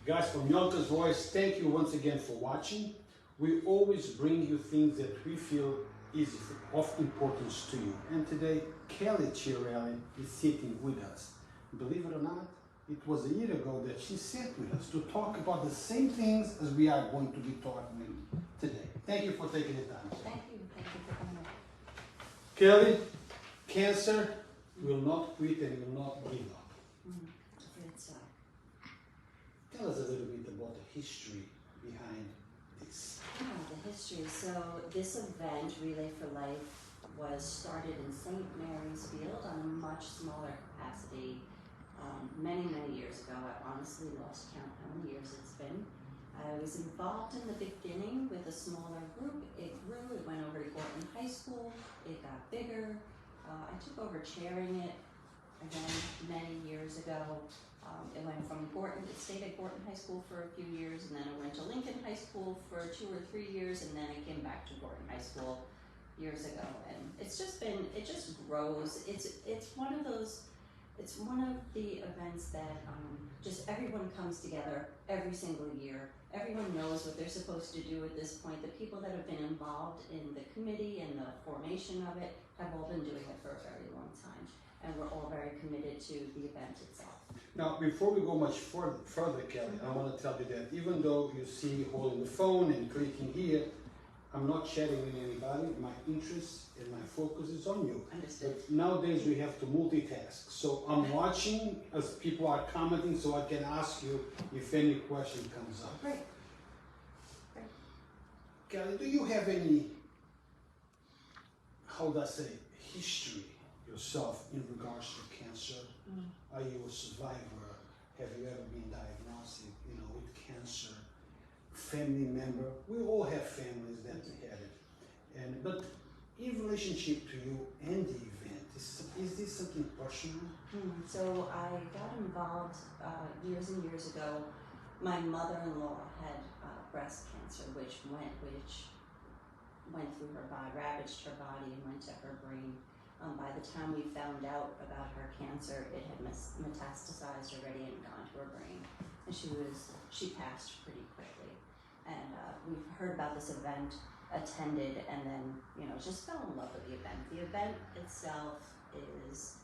Guys from Yonkers Voice, thank you once again for watching. We always bring you things that we feel is of importance to you. And today, Kelly Chiarella is sitting with us. Believe it or not, it was a year ago that she sat with us to talk about the same things as we are going to be talking today. Thank you for taking the time. Thank you for coming up. Kelly, cancer will not quit and will not give up. Tell us a little bit about the history behind this. The history. So this event, Relay for Life, was started in St. Mary's Field on a much smaller capacity many years ago. I honestly lost count how many years it's been. I was involved in the beginning with a smaller group. It grew, it went over to Gorton High School, it got bigger. I took over chairing it again many years ago. It went from Gorton, it stayed at Gorton High School for a few years, and then it went to Lincoln High School for 2 or 3 years, and then it came back to Gorton High School years ago. And it's just been, it just grows. It's one of those, it's one of the events that just everyone comes together every single year. Everyone knows what they're supposed to do at this point. The people that have been involved in the committee and the formation of it have all been doing it for a very long time. And we're all very committed to the event itself. Now, before we go much further, Kelly, I want to tell you that even though you see me holding the phone and clicking here, I'm not chatting with anybody. My interest and my focus is on you. Understood. But nowadays we have to multitask. So I'm watching as people are commenting so I can ask you if any question comes up. Great. Kelly, do you have any, how do I say, history yourself in regards to cancer? Are you a survivor? Have you ever been diagnosed, with cancer? Family member? We all have families that had it. But in relationship to you and the event, is this something personal? So I got involved years and years ago. My mother-in-law had breast cancer, which went through her body, ravaged her body, and went to her brain. By the time we found out about her cancer, it had metastasized already and gone to her brain, and she passed pretty quickly. And we've heard about this event, attended, and then just fell in love with the event. The event itself is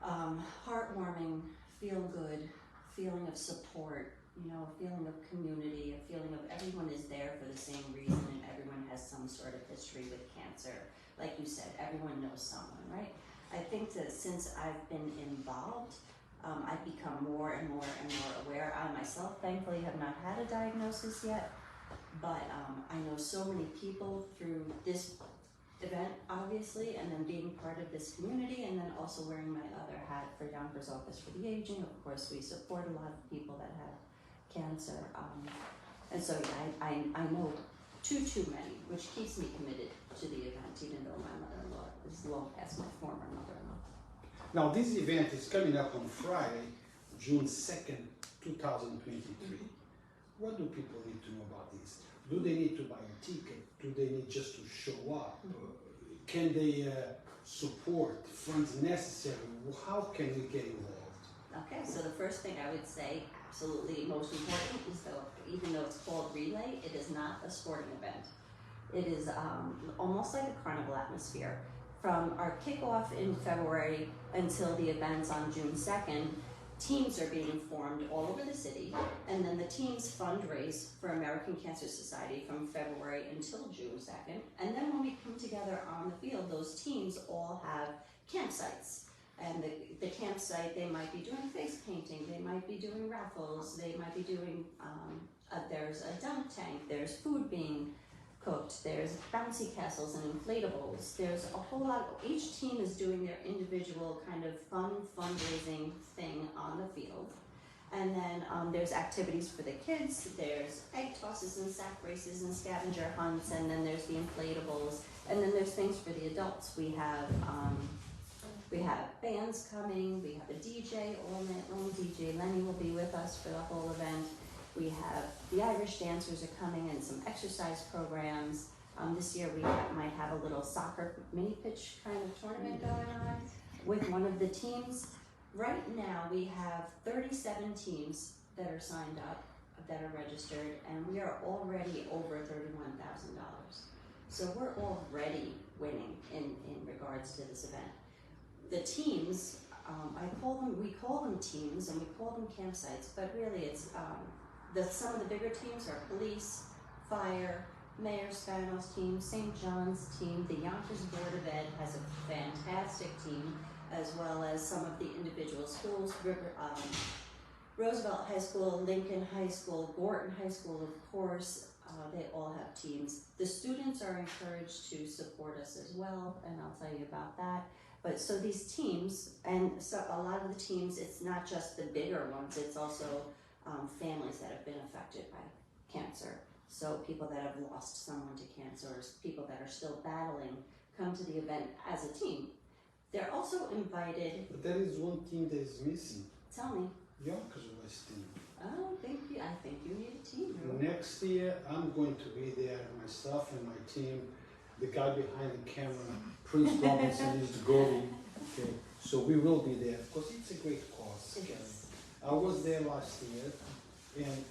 heartwarming, feel good, feeling of support, a feeling of community, a feeling of everyone is there for the same reason, and everyone has some sort of history with cancer. Like you said, everyone knows someone, right? I think that since I've been involved, I've become more and more aware. I myself, thankfully, have not had a diagnosis yet, but I know so many people through this event, obviously, and then being part of this community, and then also wearing my other hat for Yonkers Office for the Aging. Of course, we support a lot of people that have cancer, and so I know too many, which keeps me committed to the event, even though my mother-in-law is long past my former mother-in-law. Now, this event is coming up on Friday, June 2nd, 2023. What do people need to know about this? Do they need to buy a ticket? Do they need just to show up? Can they support funds necessary? How can we get involved? Okay, so the first thing I would say, absolutely most important, is even though it's called Relay, it is not a sporting event. It is almost like a carnival atmosphere. From our kickoff in February until the events on June 2nd, teams are being formed all over the city, and then the teams fundraise for American Cancer Society from February until June 2nd. And then when we come together on the field, those teams all have campsites. And the campsite, they might be doing face painting, they might be doing raffles, they might be doing, there's a dunk tank, there's food being cooked, there's bouncy castles and inflatables, there's a whole lot. Each team is doing their individual kind of fundraising thing on the field. And then there's activities for the kids, there's egg tosses and sack races and scavenger hunts, and then there's the inflatables, and then there's things for the adults. We have bands coming, we have a DJ all night long. DJ Lenny will be with us for the whole event. We have the Irish dancers are coming and some exercise programs. This year we might have a little soccer mini pitch kind of tournament going on with one of the teams. Right now we have 37 teams that are signed up, that are registered, and we are already over $31,000. So we're already winning in regards to this event. The teams, we call them teams and we call them campsites, but really it's, some of the bigger teams are police, fire, Mayor Spano's team, St. John's team, the Yonkers Board of Ed has a fantastic team, as well as some of the individual schools, Roosevelt High School, Lincoln High School, Gorton High School, of course, they all have teams. The students are encouraged to support us as well, and I'll tell you about that. But so these teams, and so a lot of the teams, it's not just the bigger ones, it's also families that have been affected by cancer. So people that have lost someone to cancer, or people that are still battling, come to the event as a team. They're also invited. But there is one team that is missing. Tell me. Yonkers Relay team. Oh, I think you need a team. Really. Next year, I'm going to be there, myself and my team. The guy behind the camera, Prince Robinson, is the goalie. Okay, so we will be there because it's a great cause. I was there last year, and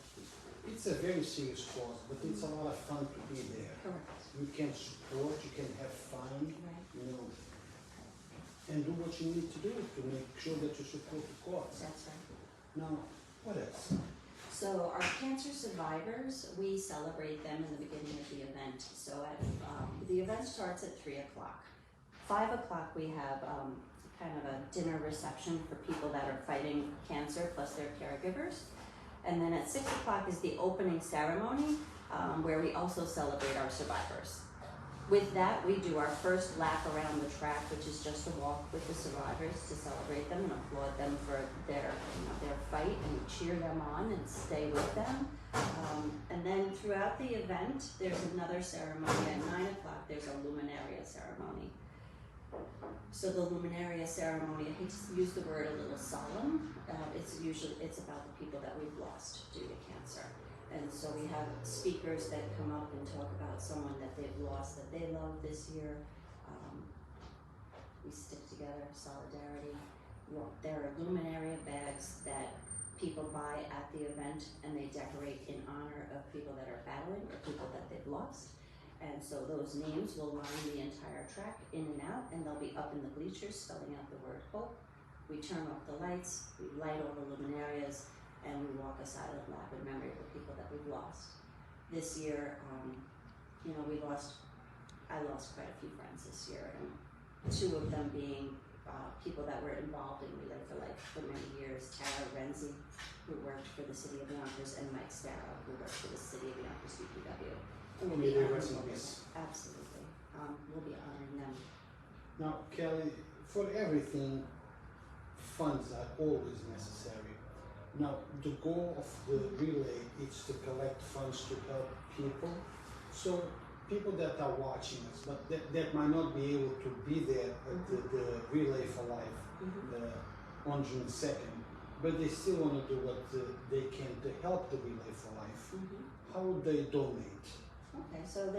it's a very serious cause, but it's a lot of fun to be there. Correct. You can support, you can have fun, right. you know, and do what you need to do to make sure that you support the cause. That's right. Now, what else? So our cancer survivors, we celebrate them in the beginning of the event. So the event starts at 3 o'clock. 5 o'clock we have kind of a dinner reception for people that are fighting cancer plus their caregivers. And then at 6 o'clock is the opening ceremony where we also celebrate our survivors. With that, we do our first lap around the track, which is just a walk with the survivors to celebrate them and applaud them for their fight and cheer them on and stay with them. And then throughout the event, there's another ceremony. At 9 o'clock, there's a luminaria ceremony. So the luminaria ceremony, I hate to use the word a little solemn. It's about the people that we've lost due to cancer. And so we have speakers that come up and talk about someone that they've lost that they love this year. We stick together, solidarity. There are luminaria bags that people buy at the event and they decorate in honor of people that are battling or people that they've lost. And so those names will line the entire track in and out, and they'll be up in the bleachers spelling out the word hope. We turn off the lights, we light all the luminarias, and we walk a silent lap in memory of the people that we've lost. This year, I lost quite a few friends this year, and two of them being people that were involved in Relay for Life for many years. Tara Renzi, who worked for the City of Yonkers, and Mike Starrow, who worked for the City of Yonkers DPW. Absolutely. We'll be honoring them. Now, Kelly, for everything, funds are always necessary. Now, the goal of the relay is to collect funds to help people. So, people that are watching us, but that might not be able to be there at the Relay for Life on June 2nd, but they still want to do what they can to help the Relay for Life. How would they donate? Okay, so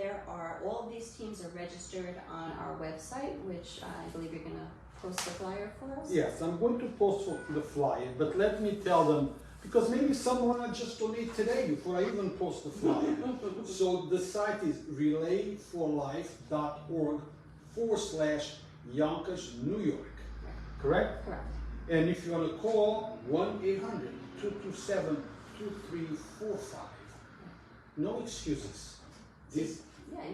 all of these teams are registered on our website, which I believe you're going to post the flyer for us? Yes, I'm going to post the flyer, but let me tell them, because maybe someone will just donate today before I even post the flyer. So the site is relayforlife.org/Yonkers, New York. Correct? Correct. And if you want to call 1-800-227-2345. No excuses. Yeah,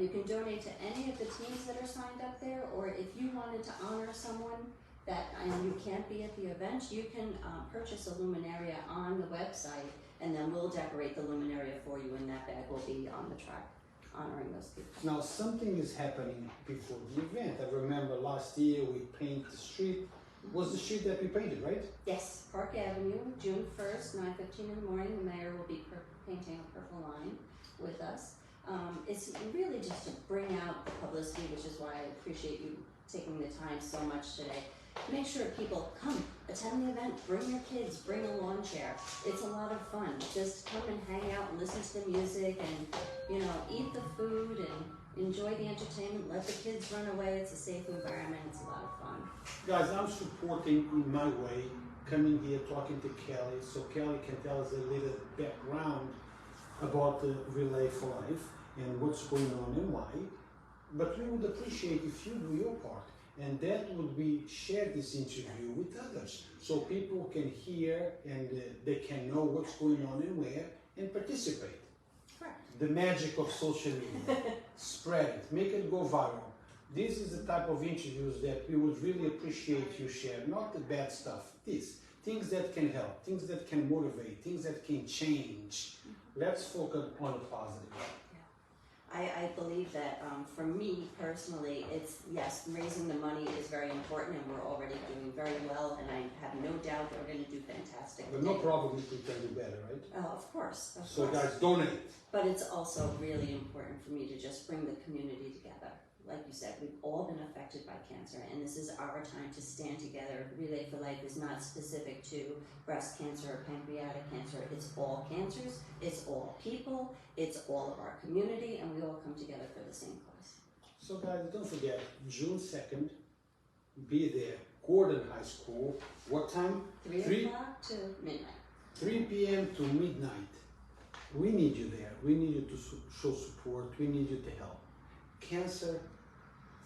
you can donate to any of the teams that are signed up there, or if you wanted to honor someone and you can't be at the event, you can purchase a luminaria on the website, and then we'll decorate the luminaria for you, and that bag will be on the track honoring those people. Now, something is happening before the event. I remember last year we painted the street. Was the street that we painted, right? Yes, Park Avenue, June 1st, 9:15 in the morning. The mayor will be painting a purple line with us. It's really just to bring out the publicity, which is why I appreciate you taking the time so much today. Make sure people come, attend the event, bring your kids, bring a lawn chair. It's a lot of fun. Just come and hang out and listen to the music and, eat the food and enjoy the entertainment. Let the kids run away. It's a safe environment. It's a lot of fun. Guys, I'm supporting in my way coming here, talking to Kelly, so Kelly can tell us a little background about the Relay for Life and what's going on and why. But we would appreciate if you do your part, and that would be share this interview with others, so people can hear and they can know what's going on and where and participate. Correct. The magic of social media. Spread it, make it go viral. This is the type of interviews that we would really appreciate you share, not the bad stuff. Things that can help, things that can motivate, things that can change. Let's focus on the positive. I believe that for me personally, it's, yes, raising the money is very important, and we're already doing very well, and I have no doubt that we're going to do fantastic. But no problem if we can do better, right? Of course. So guys, donate. But it's also really important for me to just bring the community together. Like you said, we've all been affected by cancer, and this is our time to stand together. Relay for Life is not specific to breast cancer or pancreatic cancer. It's all cancers, it's all people, it's all of our community, and we all come together for the same cause. So guys, don't forget, June 2nd, be there. Gorton High School. What time? 3 o'clock to midnight. 3 p.m. to midnight. We need you there. We need you to show support. We need you to help. Cancer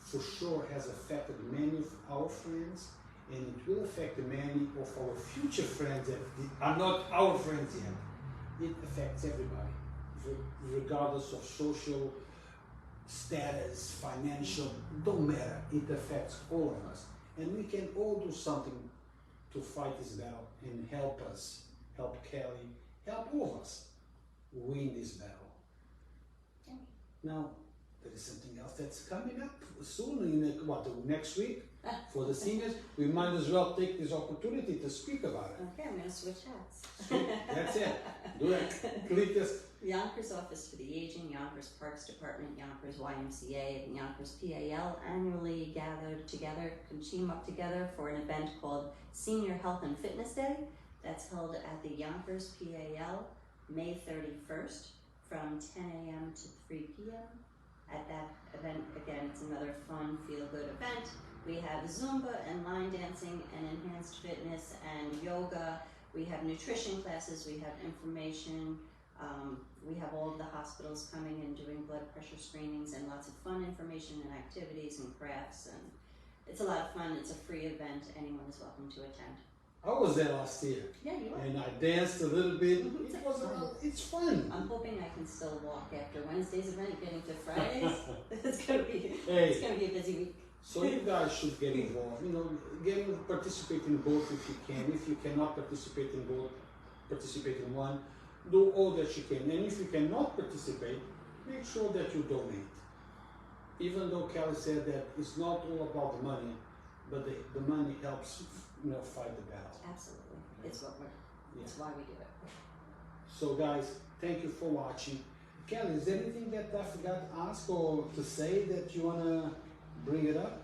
for sure has affected many of our friends, and it will affect many of our future friends that are not our friends yet. It affects everybody, regardless of social status, financial, don't matter. It affects all of us, and we can all do something to fight this battle and help us, help Kelly, help all of us win this battle. Now, there is something else that's coming up soon, in the next week, for the seniors. We might as well take this opportunity to speak about it. Okay, I'm going to switch hats. That's it. Do it. Click this. Yonkers Office for the Aging, Yonkers Parks Department, Yonkers YMCA, and Yonkers PAL annually gathered together, can team up together for an event called Senior Health and Fitness Day. That's held at the Yonkers PAL May 31st from 10 a.m. to 3 p.m. At that event, again, it's another fun, feel-good event. We have Zumba and line dancing and enhanced fitness and yoga. We have nutrition classes. We have information. We have all of the hospitals coming and doing blood pressure screenings and lots of fun information and activities and crafts. And it's a lot of fun. It's a free event. Anyone is welcome to attend. I was there last year. Yeah, you are. And I danced a little bit. It's fun. I'm hoping I can still walk after Wednesday's event, getting to Fridays. It's gonna be a busy week. So you guys should get involved. Participate in both if you can. If you cannot participate in both, participate in one. Do all that you can. And if you cannot participate, make sure that you donate. Even though Kelly said that it's not all about the money, but the money helps fight the battle. Absolutely. It's why we do it. So guys, thank you for watching. Kelly, is there anything that I forgot to ask or to say that you want to bring it up?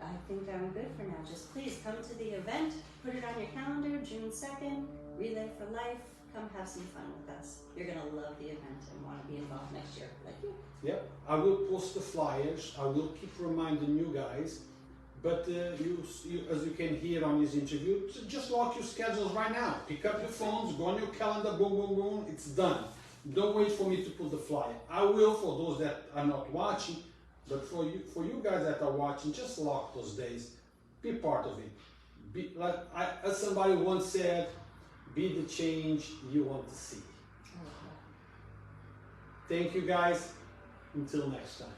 I think I'm good for now. Just please come to the event, put it on your calendar, June 2nd, Relay for Life. Come have some fun with us. You're going to love the event and want to be involved next year, like you. Yep, I will post the flyers. I will keep reminding you guys. But you, as you can hear on this interview, just lock your schedules right now. Pick up your phones, go on your calendar, boom, boom, boom, it's done. Don't wait for me to put the flyer. I will for those that are not watching, but for you guys that are watching, just lock those days. Be part of it. As somebody once said, be the change you want to see. Thank you guys. Until next time.